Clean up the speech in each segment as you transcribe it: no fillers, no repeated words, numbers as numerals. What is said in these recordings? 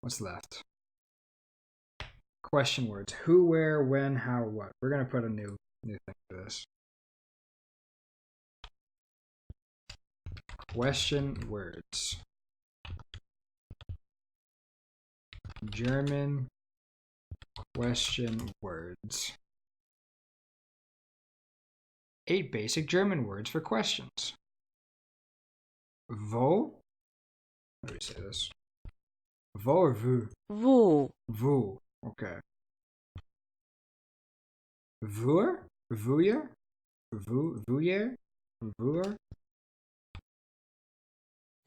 What's left? Question words. Who, where, when, how, what. We're going to put a new thing for this. Question words. German question words. 8 basic German words for questions. Wo? How do we say this? Wo or vu? Wo. Vu. Okay. Vuer? Vujer? Vujer? Vuer?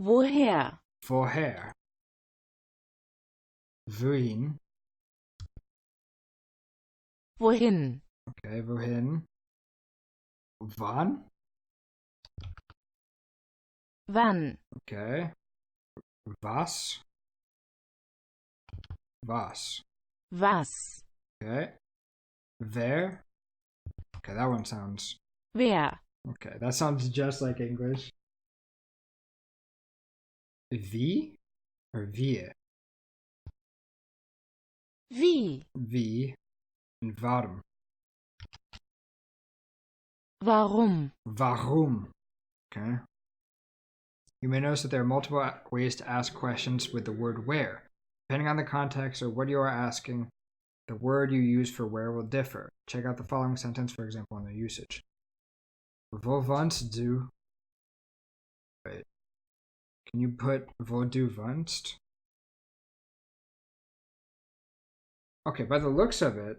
Woher? Woher? Wohin? Wohin? Okay, wohin? Wann? Wann? Okay. Was? Was? Was? Okay. Wer? Okay, that one sounds... Wer? Okay, that sounds just like English. Wie or wir? Wie? Wie and warum. Warum? Warum. Okay. You may notice that there are multiple ways to ask questions with the word where. Depending on the context or what you are asking, the word you use for where will differ. Check out the following sentence, for example, on their usage. Wo wohnst du? Wait. Can you put wo du wohnst? Okay, by the looks of it,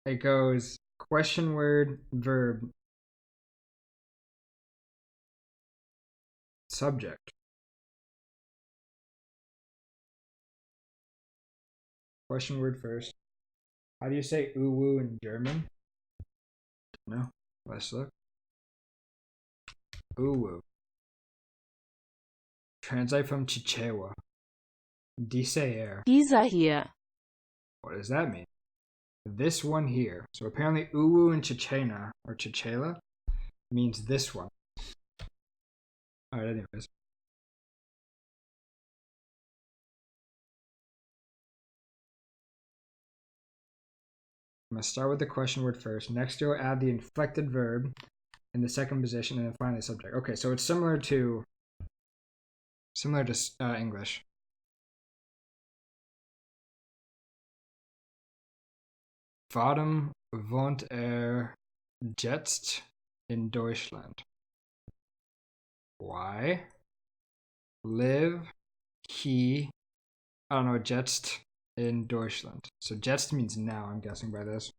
it goes question word, verb, subject. Question word first. How do you say uwu in German? No. Let's look. Uwu. Translate from Chichewa. Dieser. Dieser hier. What does that mean? This one here. So apparently uwu in Chichena or Chichela means this one. Alright, anyways. I'm going to start with the question word first. Next, you'll add the inflected verb in the second position, and then finally the subject. Okay, so it's similar to English. Warum wohnt jetzt in Deutschland? Why live he, I don't know, jetzt in Deutschland. So jetzt means now, I'm guessing by this.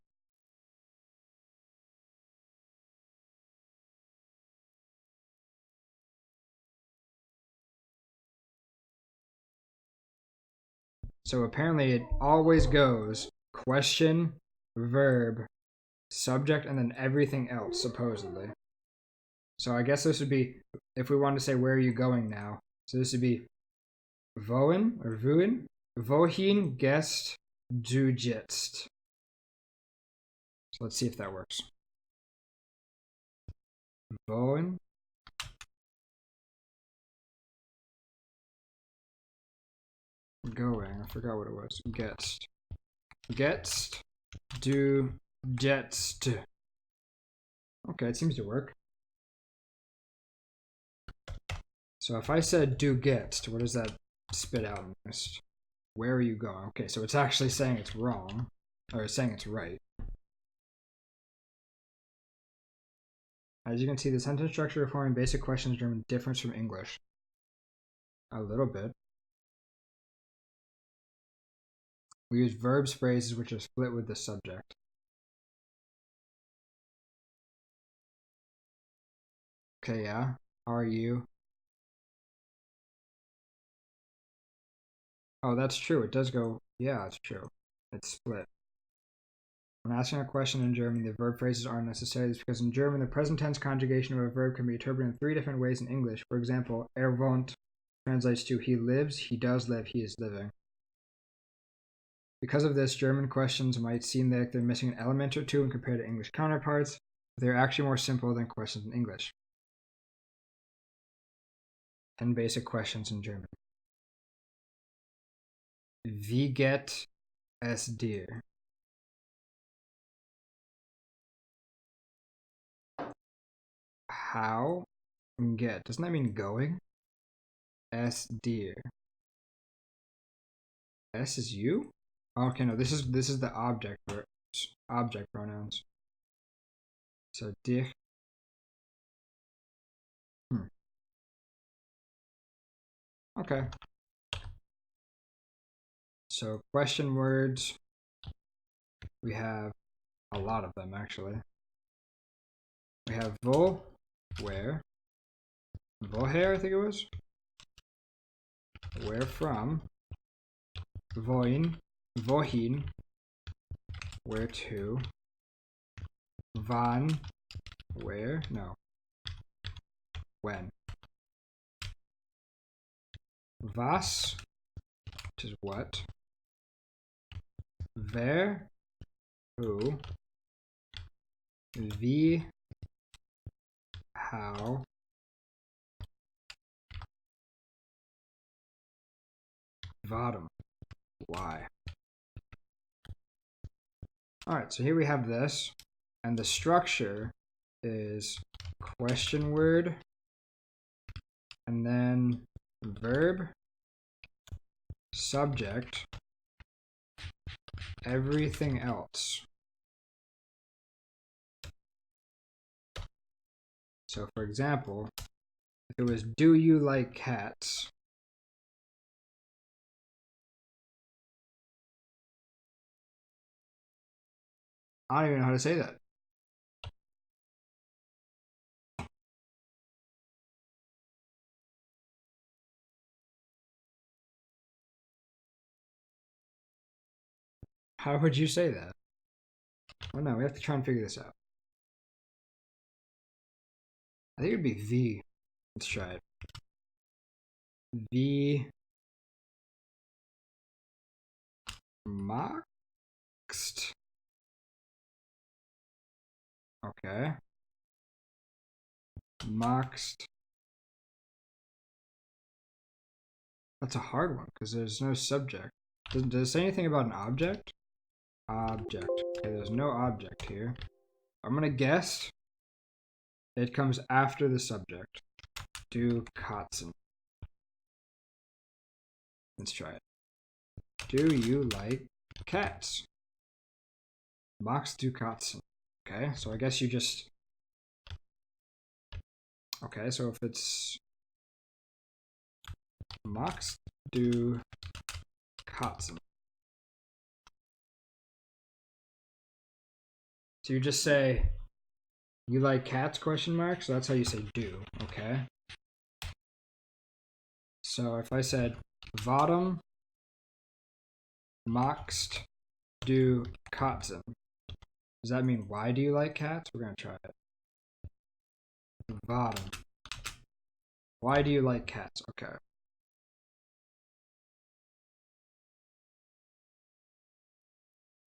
So apparently it always goes question, verb, subject, and then everything else, supposedly. So I guess this would be, if we want to say, where are you going now? So this would be wohin or wohin? Wohin gehst du jetzt? So let's see if that works. Wohin? Going. I forgot what it was. Gehst. Gehst du jetzt? Okay, it seems to work. So if I said du gehst, what does that spit out in this? Where are you going? Okay, so it's actually saying it's wrong, or it's saying it's right. As you can see, the sentence structure forming basic questions in German differs from English. A little bit. We use verbs phrases which are split with the subject. Okay, yeah. How are you? Oh, that's true. It does go, yeah, it's true. It's split. When asking a question in German, the verb phrases aren't necessary. It's because in German, the present tense conjugation of a verb can be interpreted in 3 different ways in English. For example, wohnt translates to he lives, he does live, he is living. Because of this, German questions might seem like they're missing an element or two when compared to English counterparts, but they're actually more simple than questions in English. 10 basic questions in German. Wie geht es dir? How get, doesn't that mean going? Es dir. S is you? Okay, no, this is the object pronouns. So dich. Okay. So question words. We have a lot of them actually. We have wo, where. Woher, I think it was. Where from. Wohin, wohin. Where to. Wann, where? No. When. Was, which is what. Wer, who. Wie, how. Warum, why. Alright, so here we have this, and the structure is question word, and then verb, subject, everything else. So for example, if it was do you like cats, I don't even know how to say that. How would you say that? Well, no, we have to try and figure this out. I think it'd be V. Let's try it. V Maxed. Okay. Maxed. That's a hard one because there's no subject. Does it say anything about an object? Object. Okay, there's no object here. I'm gonna guess it comes after the subject. Du Katzen. Let's try it. Do you like cats? Magst du Katzen? Okay, so I guess you just... Okay, so if it's... Magst du Katzen? So you just say, you like cats, question mark? So that's how you say do, okay? So if I said, Warum magst du Katzen? Does that mean why do you like cats? We're gonna try it. Warum. Why do you like cats? Okay.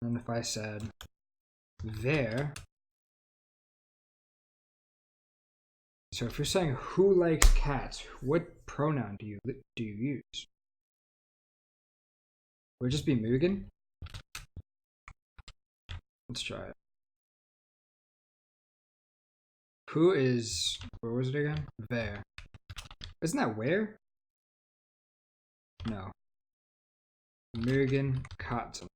And if I said, wer. So if you're saying who likes cats, what pronoun do you use? Would it just be mögen? Let's try it. Who is, where was it again? Wer. Isn't that where? No. Mögen Katzen.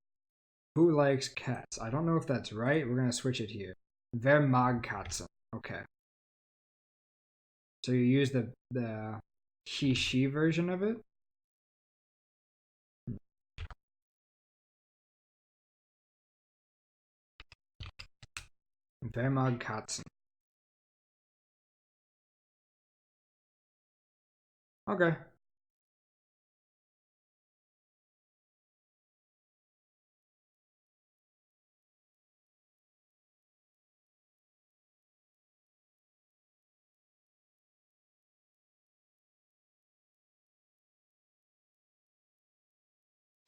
Who likes cats? I don't know if that's right. We're gonna switch it here. Wer mag Katzen? Okay. So you use the he she version of it. Wer mag Katzen? Okay.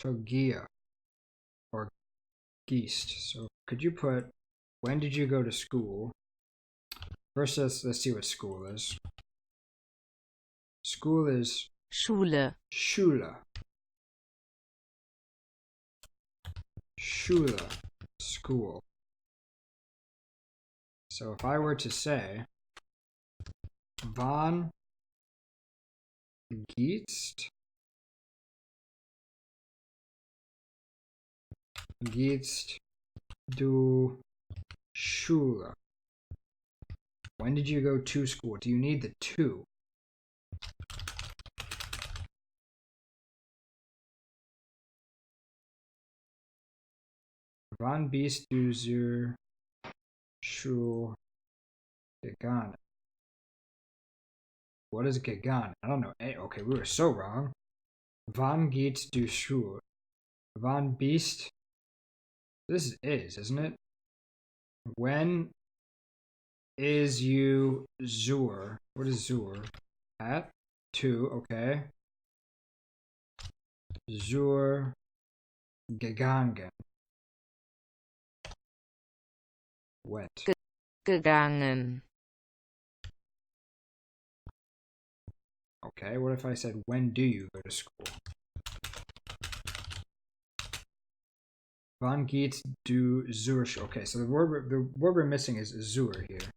So Gia or Geest. So could you put, when did you go to school? First, let's see what school is. School is Schule. Schule. Schule, school. So if I were to say, wann gehst du Schule? When did you go to school? Do you need the to? Wann bist du zur Schule gegangen? What is gegangen? I don't know. Hey, okay, we were so wrong. Wann gehst du Schule? Wann bist... This is, isn't it? When is you zur? What is zur? At? To, okay. Zur gegangen. Went. Gegangen. Okay, what if I said, when do you go to school? Wann gehst du zur Schule? Okay, so the word we're missing is zur here.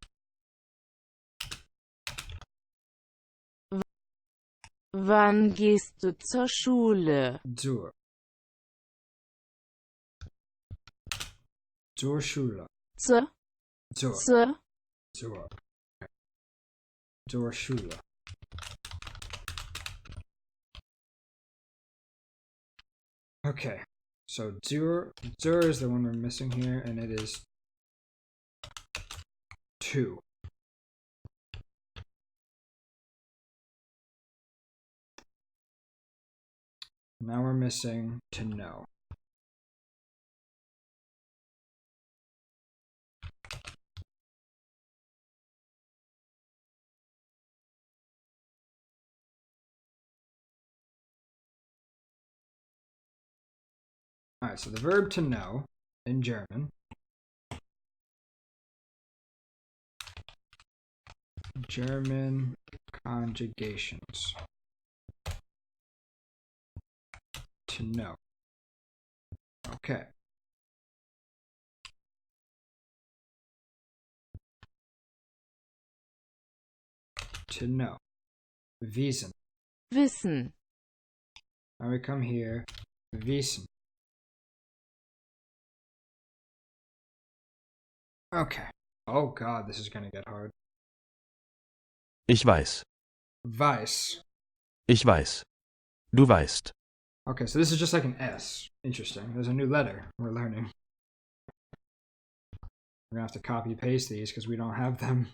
Wann gehst du zur Schule? Zur. Zur Schule. Zur. Zur. Zur. Zur. Zur Schule. Okay, so zur is the one we're missing here, and it is 2. Now we're missing to know. Alright, so the verb to know in German conjugations. To know. Okay. To know. Wissen. Wissen. Now we come here. Wissen. Okay. Oh god, this is gonna get hard. Ich weiß. Weiß. Ich weiß. Du weißt. Okay, so this is just like an S. Interesting. There's a new letter we're learning. We're gonna have to copy paste these because we don't have them.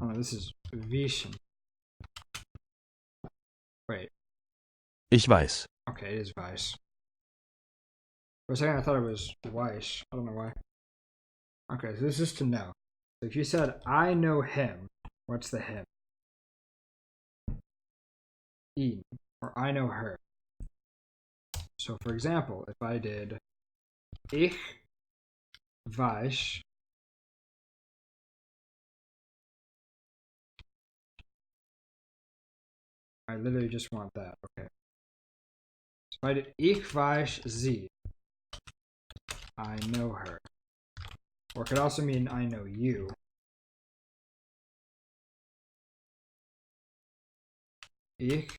Oh no, this is Wissen. Wait. Ich weiß. Okay, it is Weiss. For a second I thought it was Weiss. I don't know why. Okay, so this is to know. So if you said, I know him, what's the him? Ihn. Or I know her. So for example, if I did Ich weiß I literally just want that. Okay. So if I did Ich weiß sie, I know her. Or it could also mean I know you. Ich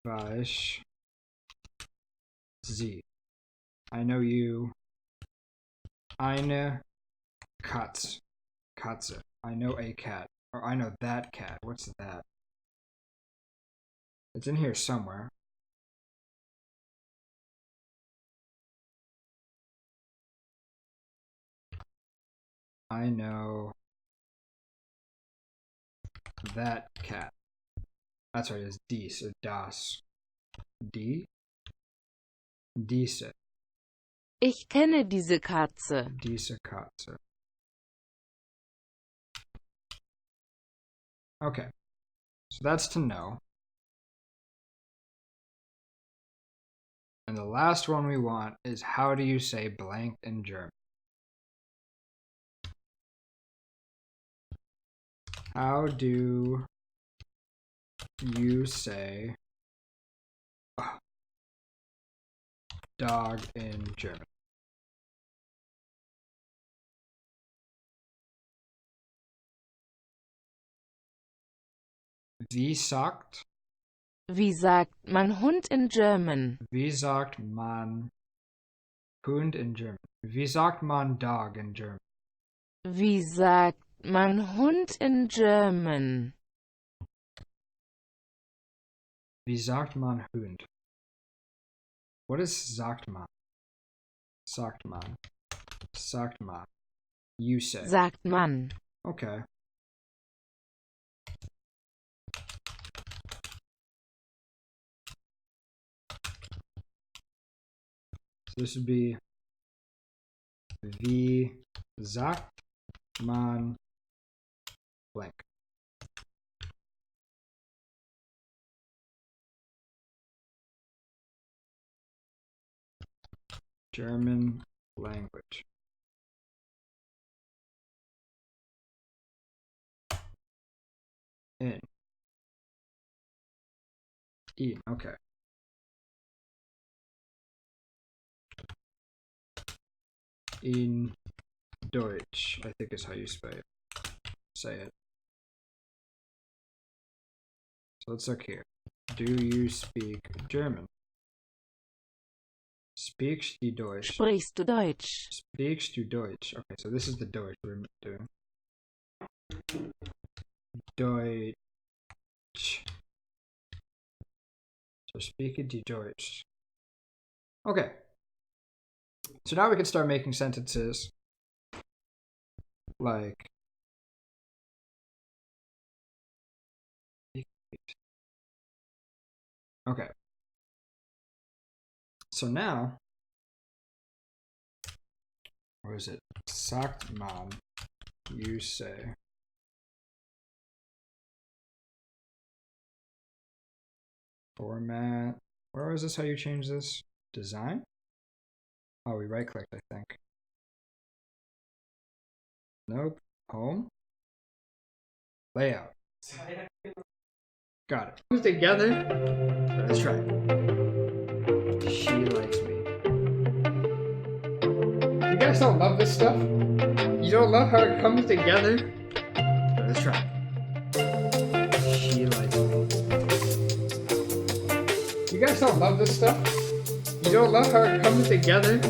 weiß sie. I know you. Eine Katze. Katze. I know a cat. Or I know that cat. What's that? It's in here somewhere. I know that cat. That's right, it's dies or das. Die? Diese. Ich kenne diese Katze. Diese Katze. Okay. So that's to know. And the last one we want is how do you say blank in German? How do you say dog in German? Wie sagt man Hund in German? Wie sagt man Hund in German? Wie sagt man dog in German? Wie sagt man Hund in German? Wie sagt man Hund? What is sagt man? Sagt man. Sagt man. You say. Sagt man. Okay. So this would be Wie sagt man blank? German language. In. Okay. In Deutsch, I think is how you say it. So let's look here. Do you speak German? Speakst du Deutsch? Sprichst du Deutsch? Speakst du Deutsch? Okay, so this is the Deutsch we're doing. Deutsch. So speak die Deutsch. Okay. So now we can start making sentences like okay. So now, where is it? Sagt man, you say. Format. Where is this? How you change this? Design? Oh, we right clicked, I think. Nope. Home. Layout. Got it. Put it together. Let's try it. She likes me. You guys don't love this stuff? You don't love how it comes together? Let's try it. She likes me. You guys don't love this stuff? You don't love how it comes together?